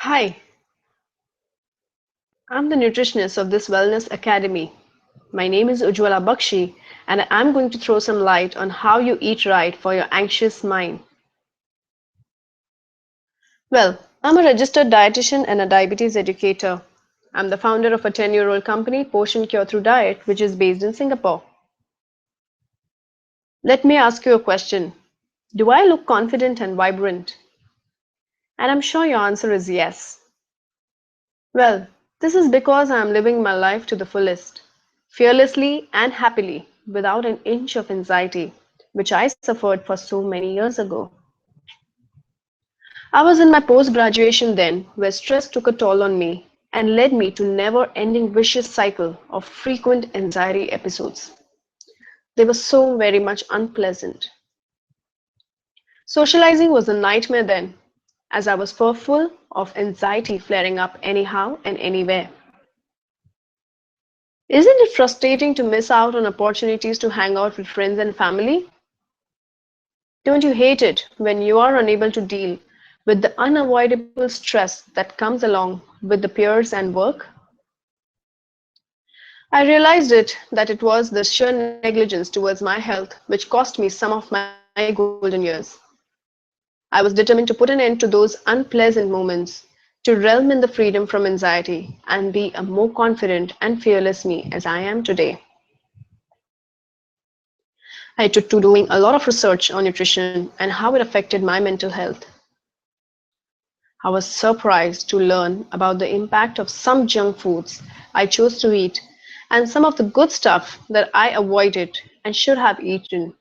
Hi, I'm the nutritionist of this Wellness Academy. My name is Ujwala Bakshi, and I'm going to throw some light on how you eat right for your anxious mind. Well, I'm a registered dietitian and a diabetes educator. I'm the founder of a 10-year-old company, Portion Cure Through Diet, which is based in Singapore. Let me ask you a question. Do I look confident and vibrant? And I'm sure your answer is yes. Well, this is because I am living my life to the fullest, fearlessly and happily, without an inch of anxiety, which I suffered for so many years ago. I was in my post graduation then, where stress took a toll on me and led me to never ending vicious cycle of frequent anxiety episodes. They were so very much unpleasant. Socializing was a nightmare then, as I was fearful of anxiety flaring up anyhow and anywhere. Isn't it frustrating to miss out on opportunities to hang out with friends and family? Don't you hate it when you are unable to deal with the unavoidable stress that comes along with the peers and work? I realized that it was the sheer negligence towards my health which cost me some of my golden years. I was determined to put an end to those unpleasant moments, to realm in the freedom from anxiety, and be a more confident and fearless me as I am today. I took to doing a lot of research on nutrition and how it affected my mental health. I was surprised to learn about the impact of some junk foods I chose to eat and some of the good stuff that I avoided and should have eaten,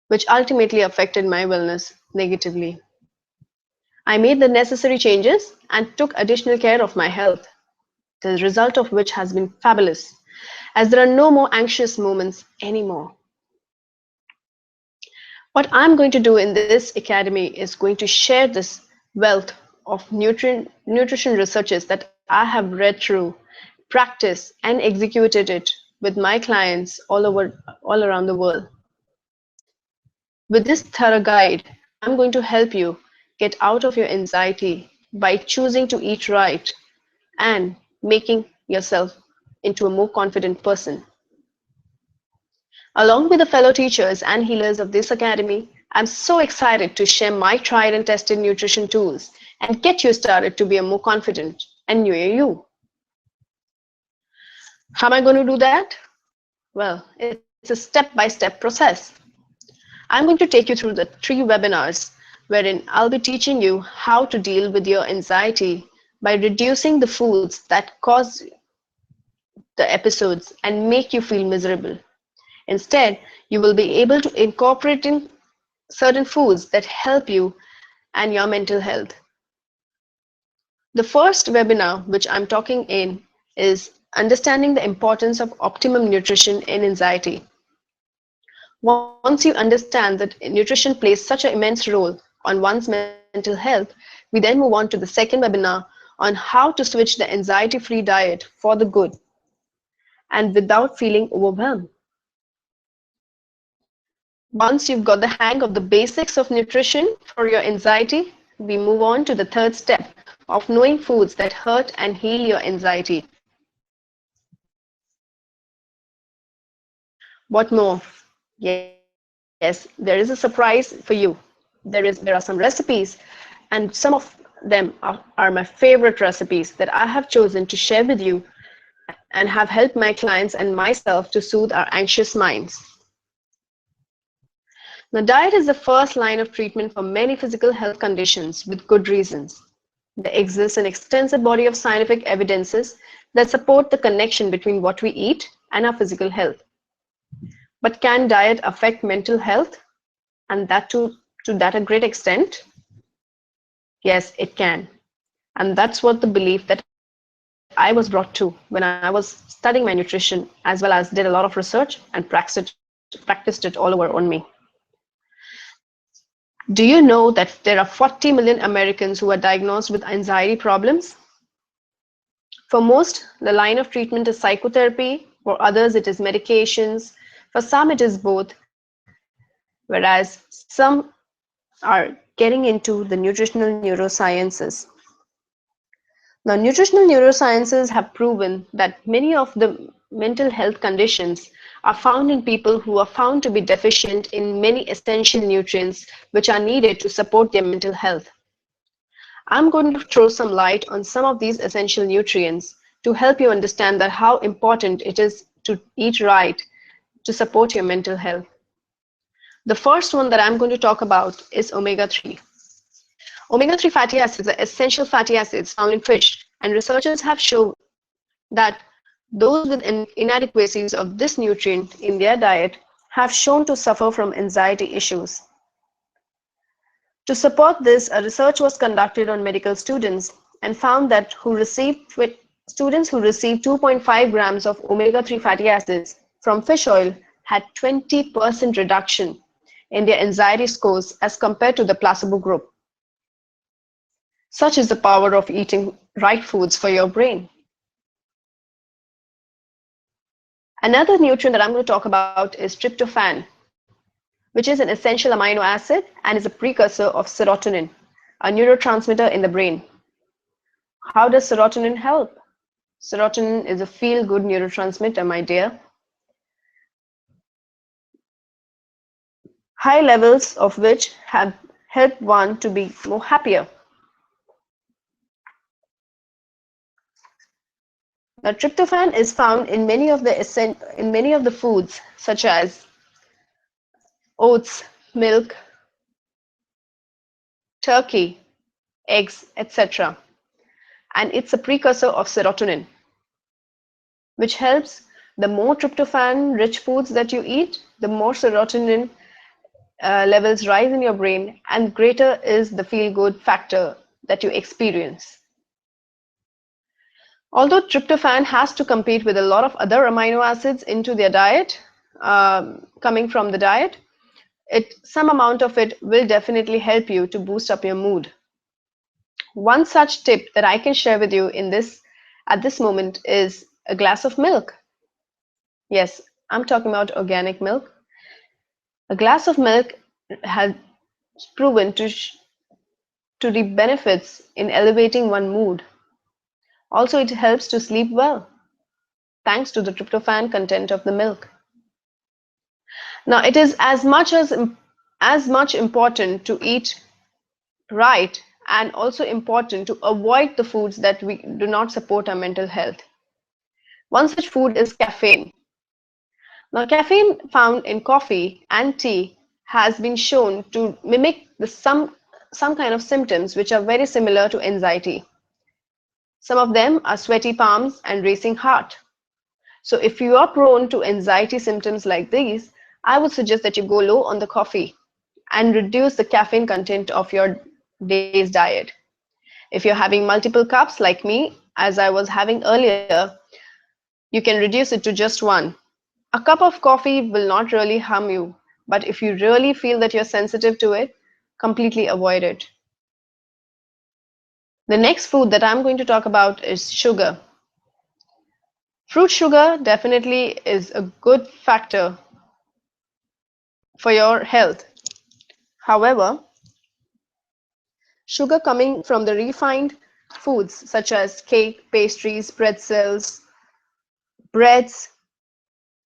which ultimately affected my wellness negatively. I made the necessary changes and took additional care of my health, the result of which has been fabulous, as there are no more anxious moments anymore. What I'm going to do in this academy is going to share this wealth of nutrition researches that I have read through, practiced, and executed it with my clients all around the world. With this thorough guide, I'm going to help you get out of your anxiety by choosing to eat right and making yourself into a more confident person. Along with the fellow teachers and healers of this academy, I'm so excited to share my tried and tested nutrition tools and get you started to be a more confident and newer you. How am I going to do that? Well, it's a step-by-step process. I'm going to take you through the 3 webinars wherein I'll be teaching you how to deal with your anxiety by reducing the foods that cause the episodes and make you feel miserable. Instead, you will be able to incorporate in certain foods that help you and your mental health. The first webinar, which I'm talking in, is understanding the importance of optimum nutrition in anxiety. Once you understand that nutrition plays such an immense role on one's mental health, we then move on to the second webinar on how to switch the anxiety-free diet for the good and without feeling overwhelmed. Once you've got the hang of the basics of nutrition for your anxiety, we move on to the third step of knowing foods that hurt and heal your anxiety. What more? Yes, there is a surprise for you. There are some recipes, and some of them are my favorite recipes that I have chosen to share with you and have helped my clients and myself to soothe our anxious minds. Now, diet is the first line of treatment for many physical health conditions with good reasons. There exists an extensive body of scientific evidences that support the connection between what we eat and our physical health. But can diet affect mental health, and that to that a great extent? Yes, it can. And that's what the belief that I was brought to when I was studying my nutrition, as well as did a lot of research and practiced it all over on me. Do you know that there are 40 million Americans who are diagnosed with anxiety problems? For most, the line of treatment is psychotherapy. For others, it is medications. For some, it is both, whereas some are getting into the nutritional neurosciences. Now, nutritional neurosciences have proven that many of the mental health conditions are found in people who are found to be deficient in many essential nutrients which are needed to support their mental health. I'm going to throw some light on some of these essential nutrients to help you understand that how important it is to eat right to support your mental health. The first one that I'm going to talk about is omega 3. Omega 3 fatty acids are essential fatty acids found in fish, and researchers have shown that those with inadequacies of this nutrient in their diet have shown to suffer from anxiety issues. To support this, a research was conducted on medical students and found that students who received 2.5 grams of omega-3 fatty acids from fish oil had 20% reduction in their anxiety scores as compared to the placebo group. Such is the power of eating right foods for your brain. Another nutrient that I'm going to talk about is tryptophan, which is an essential amino acid and is a precursor of serotonin, a neurotransmitter in the brain. How does serotonin help? Serotonin is a feel-good neurotransmitter, my dear. High levels of which have helped one to be more happier. Now, tryptophan is found in many of the foods such as oats, milk, turkey, eggs, etc. And it's a precursor of serotonin, which helps the more tryptophan-rich foods that you eat, the more serotonin levels rise in your brain, and greater is the feel-good factor that you experience. Although tryptophan has to compete with a lot of other amino acids into their diet, coming from the diet, some amount of it will definitely help you to boost up your mood. One such tip that I can share with you at this moment is a glass of milk. Yes, I'm talking about organic milk. A glass of milk has proven to reap benefits in elevating one's mood. Also, it helps to sleep well, thanks to the tryptophan content of the milk. Now, it is as much important to eat right and also important to avoid the foods that we do not support our mental health. One such food is caffeine. Now, caffeine found in coffee and tea has been shown to mimic some kind of symptoms which are very similar to anxiety. Some of them are sweaty palms and racing heart. So if you are prone to anxiety symptoms like these, I would suggest that you go low on the coffee and reduce the caffeine content of your day's diet. If you're having multiple cups like me, as I was having earlier, you can reduce it to just one. A cup of coffee will not really harm you, but if you really feel that you're sensitive to it, completely avoid it. The next food that I'm going to talk about is sugar. Fruit sugar definitely is a good factor for your health. However, sugar coming from the refined foods such as cake, pastries, pretzels, breads,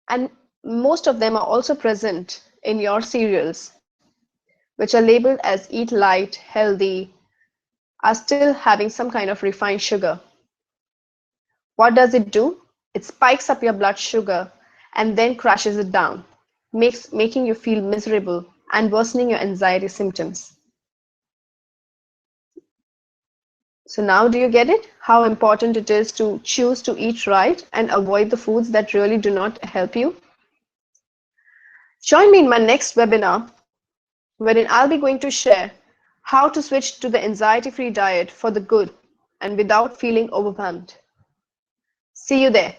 and most of them are also present in your cereals, which are labeled as eat light, healthy, are still having some kind of refined sugar. What does it do? It spikes up your blood sugar and then crashes it down, making you feel miserable and worsening your anxiety symptoms. So now do you get it? How important it is to choose to eat right and avoid the foods that really do not help you? Join me in my next webinar, wherein I'll be going to share how to switch to the anxiety-free diet for the good and without feeling overwhelmed. See you there.